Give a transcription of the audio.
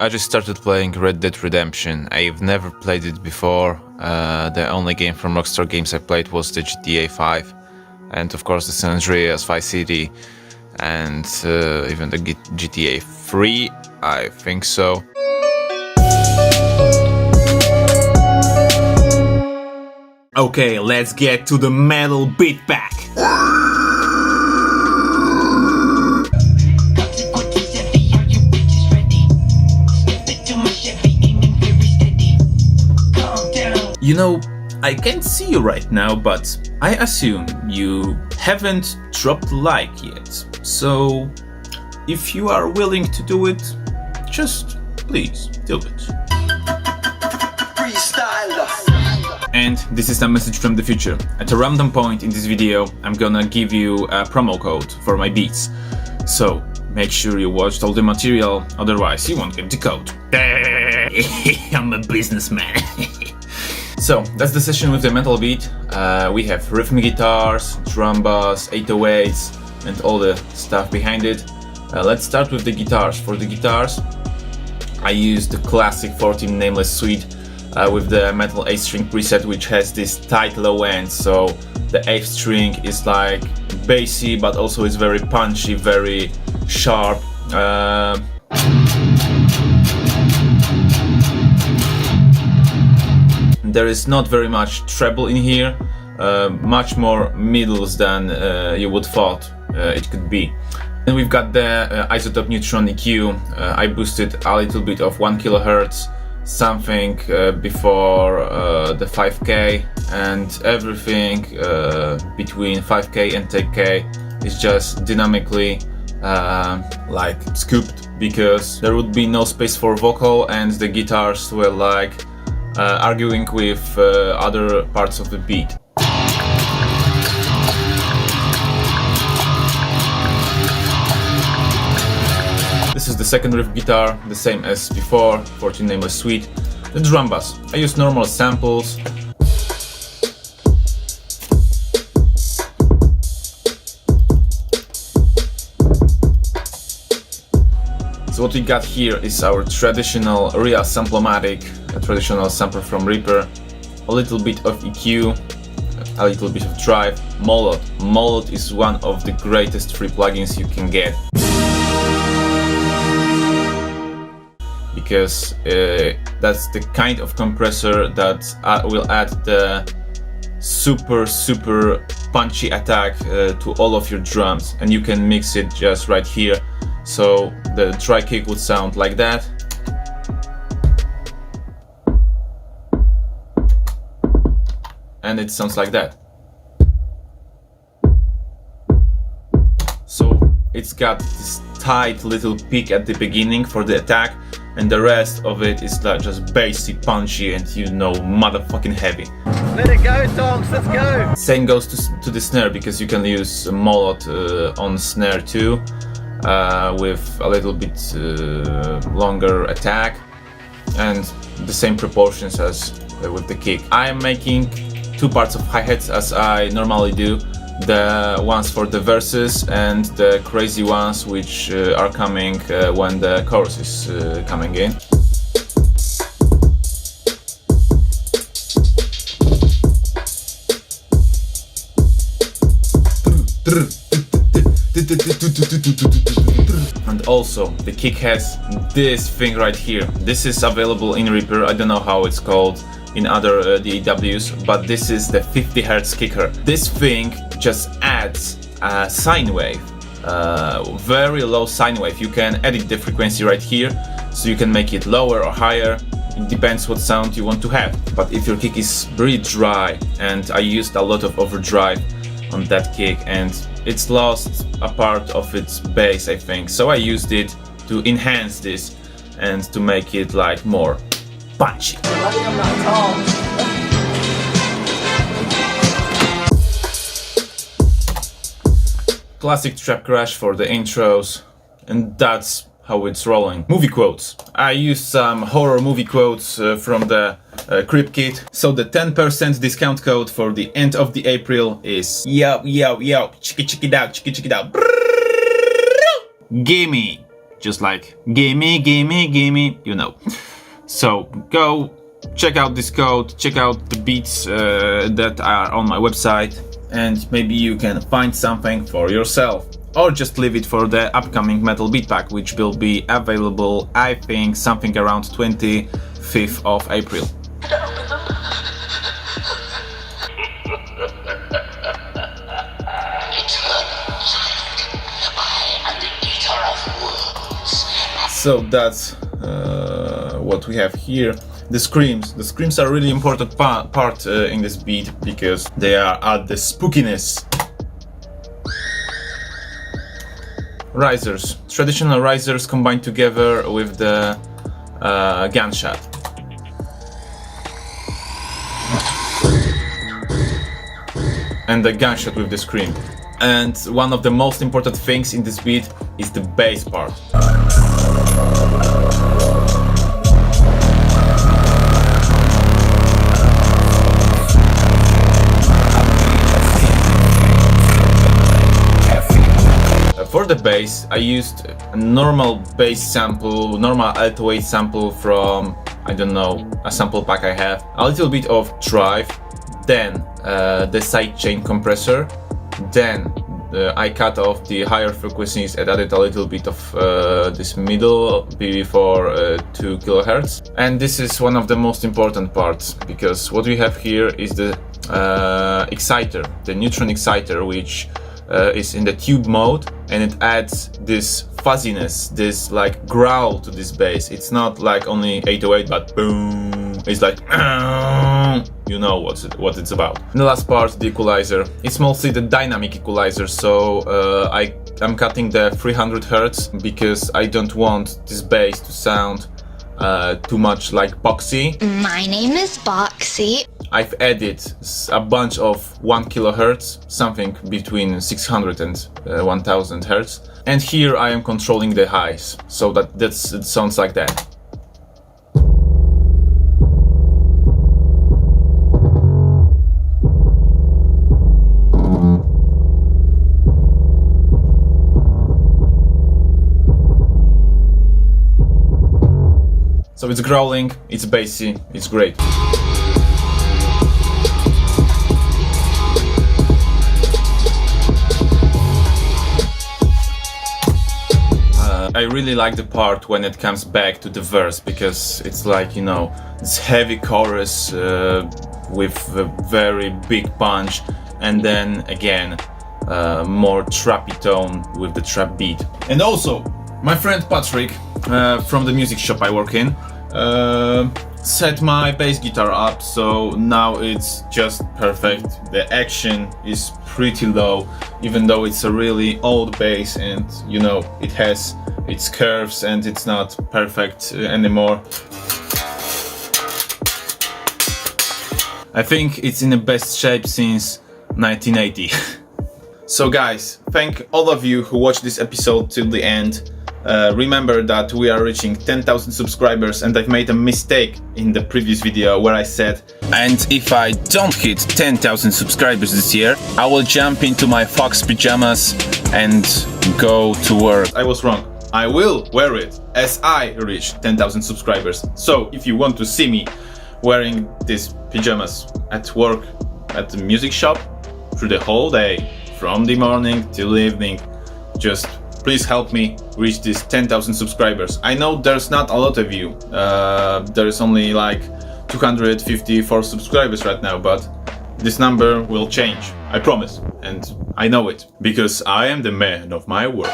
I just started playing Red Dead Redemption. I've never played it before. The only game from Rockstar Games I played was the GTA 5, and of course the San Andreas, Vice City, and even the GTA 3, I think so. Okay, let's get to the metal beat pack. You know, I can't see you right now, but I assume you haven't dropped like yet. So, if you are willing to do it, just please do it. And this is a message from the future. At a random point in this video, I'm gonna give you a promo code for my beats. So, make sure you watched all the material, otherwise you won't get the code. I'm a businessman. So, that's the session with the metal beat. We have rhythm guitars, drum bass, 808s, and all the stuff behind it. Let's start with the guitars. For the guitars, I used the classic 14 nameless suite with the metal 8 string preset, which has this tight low end, so the 8th string is like bassy, but also is very punchy, very sharp. There is not very much treble in here, much more middles than you would thought it could be. Then we've got the isotope neutron EQ. I boosted a little bit of 1 kHz, something before the 5K, and everything between 5K and 10K is just dynamically like scooped, because there would be no space for vocal and the guitars were like arguing with other parts of the beat. This is the second riff guitar, the same as before, 14 nameless suite. The drum bass, I use normal samples. So what we got here is our traditional real samplomatic, a traditional sampler from Reaper, a little bit of EQ, a little bit of drive, Molot. Molot is one of the greatest free plugins you can get, because that's the kind of compressor that will add the super punchy attack to all of your drums, and you can mix it just right here. So the dry kick would sound like that. And it sounds like that. So it's got this tight little peak at the beginning for the attack, and the rest of it is like just bassy, punchy, and you know, motherfucking heavy. Let it go, dogs, let's go! Same goes to the snare, because you can use a Molot on snare too, with a little bit longer attack, and the same proportions as with the kick. I am making 2 parts of hi-hats as I normally do, the ones for the verses and the crazy ones which are coming when the chorus is coming in. And also the kick has this thing right here. This is available in Reaper. I don't know how it's called in other DAWs, but this is the 50 Hz kicker. This thing just adds a sine wave, very low sine wave. You can edit the frequency right here, so you can make it lower or higher. It depends what sound you want to have. But if your kick is really dry, and I used a lot of overdrive on that kick, and it's lost a part of its bass, I think. So I used it to enhance this and to make it like more punchy. I think I'm not tall. Classic trap crash for the intros, and that's how it's rolling. Movie quotes. I used some horror movie quotes from the Crib Kit. So the 10% discount code for the end of the April is yo, check it out. Gimme! just like gimme, gimme, gimme, you know. So go check out this code, check out the beats that are on my website, and maybe you can find something for yourself. Or just leave it for the upcoming metal beat pack, which will be available, I think, something around 25th of April. So that's what we have here. The screams are really important part in this beat because they are at the spookiness. Risers, traditional risers combined together with the gunshot. And the gunshot with the scream. And one of the most important things in this beat is the bass part. For the bass, I used a normal bass sample, normal alto 8 sample from, I don't know, a sample pack I have. A little bit of drive, then the sidechain compressor, then I cut off the higher frequencies and added a little bit of this middle BB4 2 kHz. And this is one of the most important parts, because what we have here is the exciter, the neutron exciter, which is in the tube mode, and it adds this fuzziness, this like growl to this bass. It's not like only 808, but boom. It's like you know what it's about. And the last part, the equalizer. It's mostly the dynamic equalizer, so I'm cutting the 300 Hz because I don't want this bass to sound too much like boxy. My name is Boxy. I've added a bunch of 1 kHz, something between 600 and 1000 Hz. And here I am controlling the highs, so that it sounds like that. So it's growling, it's bassy, it's great. I really like the part when it comes back to the verse, because it's like, you know, this heavy chorus with a very big punch, and then again more trappy tone with the trap beat. And also, my friend Patrick from the music shop I work in set my bass guitar up, so now it's just perfect. The action is pretty low, even though it's a really old bass, and you know, it has its curves and it's not perfect anymore. I think it's in the best shape since 1980. So guys, thank all of you who watched this episode till the end. Remember that we are reaching 10,000 subscribers, and I've made a mistake in the previous video where I said, and if I don't hit 10,000 subscribers this year, I will jump into my fox pajamas and go to work. I was wrong. I will wear it as I reach 10,000 subscribers. So if you want to see me wearing these pajamas at work, at the music shop, through the whole day, from the morning till the evening, just please help me reach these 10,000 subscribers. I know there's not a lot of you. There is only like 254 subscribers right now, but this number will change. I promise. And I know it, because I am the man of my word.